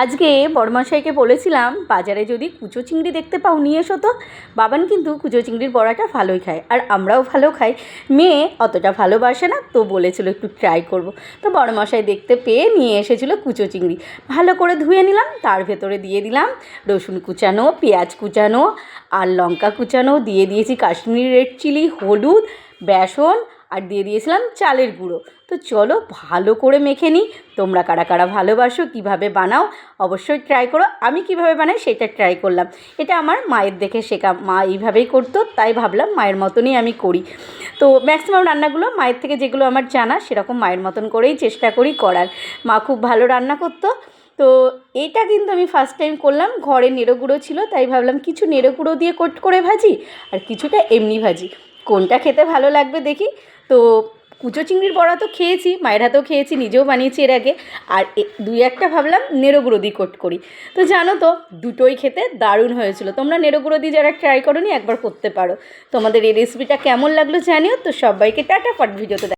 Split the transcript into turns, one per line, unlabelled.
আজকে বড়মশাইকে বলেছিলাম বাজারে যদি কুচো চিংড়ি দেখতে পাও নিয়ে এসো তো। বাবান কিন্তু কুচো চিংড়ির বড়াটা ভালোই খায়, আর আমরাও ভালো খাই। মেয়ে অতটা ভালোবাসে না, তো বলেছিল একটু ট্রাই করব। তো বড়মশাই দেখতে পেয়ে নিয়ে এসেছিলো কুচো চিংড়ি। ভালো করে ধুয়ে নিলাম, তার ভেতরে দিয়ে দিলাম রসুন কুচানো, পেঁয়াজ কুচানো আর লঙ্কা কুচানো, দিয়ে দিয়েছি কাশ্মীরি রেড চিলি, হলুদ, বেসন, আর দিয়ে দিয়েছিলাম চালের গুঁড়ো। তো চলো ভালো করে মেখে নিই। তোমরা কারা কারা ভালোবাসো, কীভাবে বানাও অবশ্যই ট্রাই করো। আমি কিভাবে বানাই সেটা ট্রাই করলাম। এটা আমার মায়ের দেখে শেখা, মা এইভাবেই করতো, তাই ভাবলাম মায়ের মতনই আমি করি। তো ম্যাক্সিমাম রান্নাগুলো মায়ের থেকে যেগুলো আমার জানা সেরকম মায়ের মতন করেই চেষ্টা করি করার। মা খুব ভালো রান্না করতো। তো এইটা কিন্তু আমি ফার্স্ট টাইম করলাম। ঘরে নেড়ো গুঁড়ো ছিল, তাই ভাবলাম কিছু নেড়ো গুঁড়ো দিয়ে কোট করে ভাজি আর কিছুটা এমনি ভাজি, কোনটা খেতে ভালো লাগবে দেখি। তো কুচো চিংড়ির বড়া তো খেয়েছি, মায়ের হাতেও খেয়েছি, নিজেও বানিয়েছি এর আগে। আর দুই একটা ভাবলাম নেড়ো গুঁড়ো দিয়ে কোট করি। তো জানো তো দুটোই খেতে দারুণ হয়েছিল। তোমরা নেড়ো গুঁড়ো দিয়ে যারা ট্রাই করোনি একবার করতে পারো। তোমাদের এই রেসিপিটা কেমন লাগলো জানিও। তো সবাইকে টাটা, পর ভিডিওতে